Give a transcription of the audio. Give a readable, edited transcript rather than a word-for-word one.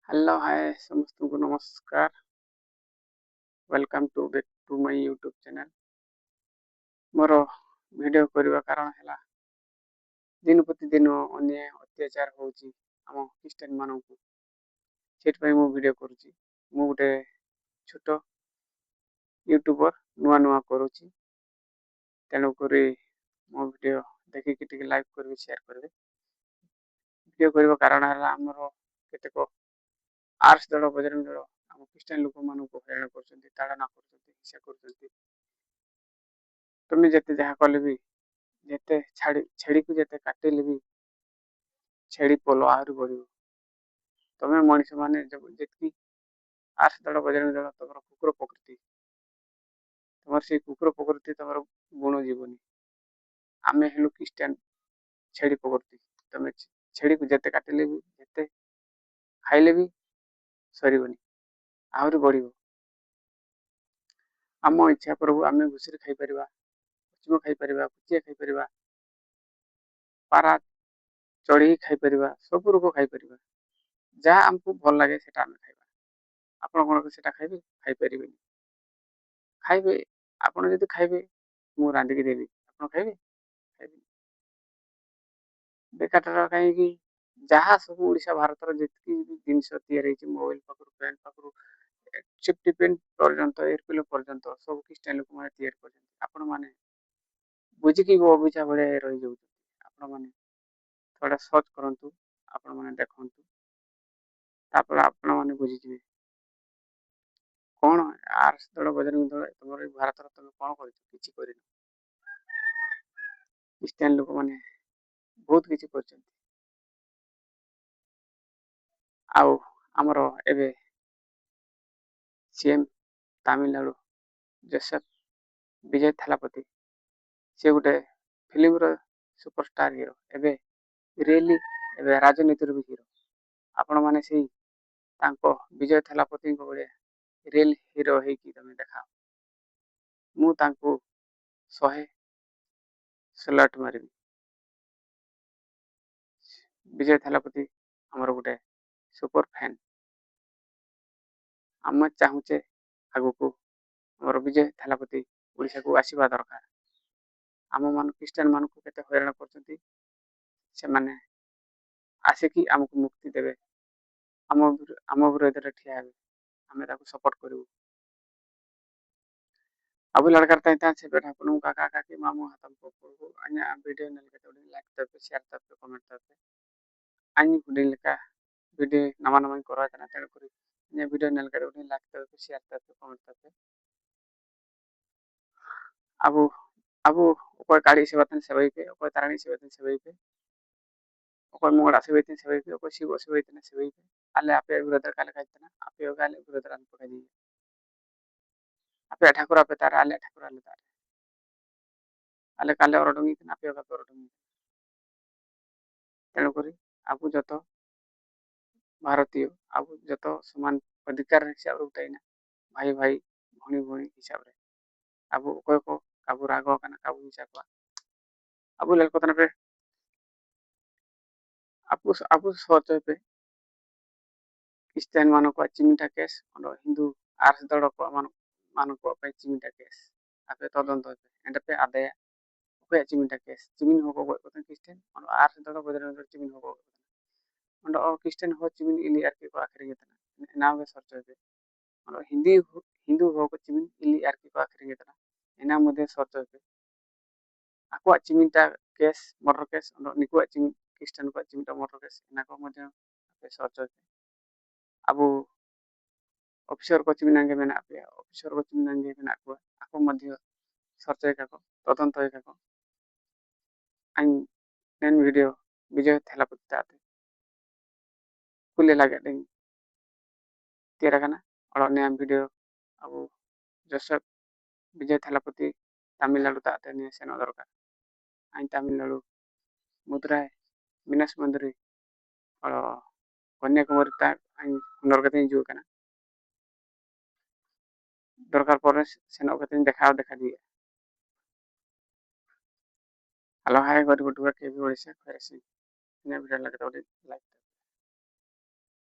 Hello hi समस्तଙ୍କୁ नमस्कार। Welcome to back to my YouTube channel. More video करवा कारण है दिन प्रतिदिन अन्याय अत्याचार होची आम क्रिश्चियन मानक से वीडियो करुच्ची। मु गोटे छोट यूट्यूबर नुआ नुआ करुच्ची, तेणुक मो वीडियो देखिए लाइक करेंगे शेयर करेंगे। वीडियो करने कारण है आमर केतेक आर्ट्स दल बजरंग दल आम क्रिश्चियन लोक मानक हईराण कर ताड़ना कर हिंसा कर। तुम्हें जिते जहाँ कले भी जिते छेड़ी को जिते काटिले भी छेड़ी पोल आहरी बढ़। तुम्हें मनीष मैंने जी आर्ट्स दल बजरंग दल तुम कुकुर प्रकृति तुम से कुकुर प्रकृति तुम गुण जीवन। आम हेलु क्रिश्चियन छेड़ी प्रकृति। तुम्हें छेड़ी को जिते काटिले भी जिते खाइले भी सरबनी आहरी बढ़। आम इच्छा प्रभु आम घुषि खाईपर पश्चिम खाईपर पुचिया खाईपर पारा चढ़ी खाईपर सब रोग खाईपर जहाँ आमको भल लगे से आम खाइबा। आपण कौन से खाइबे खाईपर खाइबे आपण जब खाइबे मु रांधिकी देवी आप खाइबे खाइबे बेकार कहीं जहाँ सब ओडिशा भारत जितकी जिनस या मोबाइल पाखु पेन पाखु सेफ्टी पेन पर्यंत एयरपिलो पर्यंत सब क्रिश्चियन लोक मैंने तैयारी कर आपण मैंने बुझिकी बगीचा भाया रही जाऊँ। आपण मैंने थोड़ा सर्च करंतु आपण मैंने देखंतु तापर आपण मैंने बुझीजिवे कौन आर्ट्स दल बजरंग दल तुम भारत तुम कौन कर क्रिश्चियन लोक मैंने बहुत किसी कर। आमर एवं सीएम तमिलनाडु जोसेफ विजय थालापति से गोटे फिल्म सुपरस्टार हीरो एवं रियली एवं राजनीति भी हीरो। आपण मैंने से विजय थालापति रियल हीरो है कि तुम देखा मु तांको 100 सैल्यूट मारिबी। विजय थालापति हमर गोटे सुपर फैन। आम चाहूचे आगु को हमर विजय थालापति ओडिशा को आसीबा दरकार। आम मान क्रिश्चियन मान को केते हैरान करछंती से माने आसिकी आमको मुक्ति देवे आम विरोध रे ठिया हेबे आमे ताको सपोर्ट करू। अब लड़का तैता से बैठा अपन काका काकी मामू हाथम को अन्य वीडियो नल के लाइक तब शेयर तब कमेंट तब अन्य वीडियो लेका वीडियो नवा नवा करवा तना तेण करी अन्य वीडियो नल के लाइक तब शेयर तब कमेंट तब अब अब कोई गाड़ी से बतन से वही पे कोई तारानी से बतन से वही पे कोई मोड़ा से बतन से वही पे कोई शिव से बतन से वही पे आले आपे ब्रदर काले खाइतना आपे गाले ब्रदर अन पका दी आपे ठाकुर आपे तारा आले ठाकुर आले तारा आले काले ओरडंगी आपे का ओरडंगी तेणु करी आपु जत भारतीय आपु जत समान अधिकार हिसाब उठाइना भाई भाई भणी भणी हिसाब रे आपु कोई को काबू राग कना काबू हिसाब आपु लेल कतना पे आपु सोच पे क्रिश्चियन मानक चिमिटा केस और हिंदू आर्ट्स दल मानक चिमिटा केस आपे तदंत एंड पे आदया ओके चिमिटा केस चिमिन हो गो क्रिश्चियन और आर्ट्स दल बदल चिमिन हो गो और क्रिश्चियन हो चिमिन इली आर के को आखिर गतना नाम सर्च पे और हिंदू हो को चिमिन इली आर के को आखिर गतना एना मध्ये सर्च पे आको चिमिटा केस मर्डर केस और निको चिमिन क्रिश्चियन को चिमिटा मर्डर केस एना को मध्ये पे सर्च पे अब ऑफिसर को चिमिनांगे में आपे ऑफिसर को चिमिनांगे में आको मध्ये सर्च का तदंत का आइन नेन वीडियो विजय थालापति आते कुले लगे डेंग तेरा कना और नया वीडियो अब जोसेफ विजय थालापति तमिलनाडु ताते ने सेना दरकार आइन तमिलनाडु मदुराई मीनाक्ष मंदिर और कन्याकुमारी ता आइन नरगति जो कना दरकार पर सेना गति देखा दिए हेलो हाय गरीब टुका के भी ओडिशा खैरसी ने वीडियो लगे तो लाइक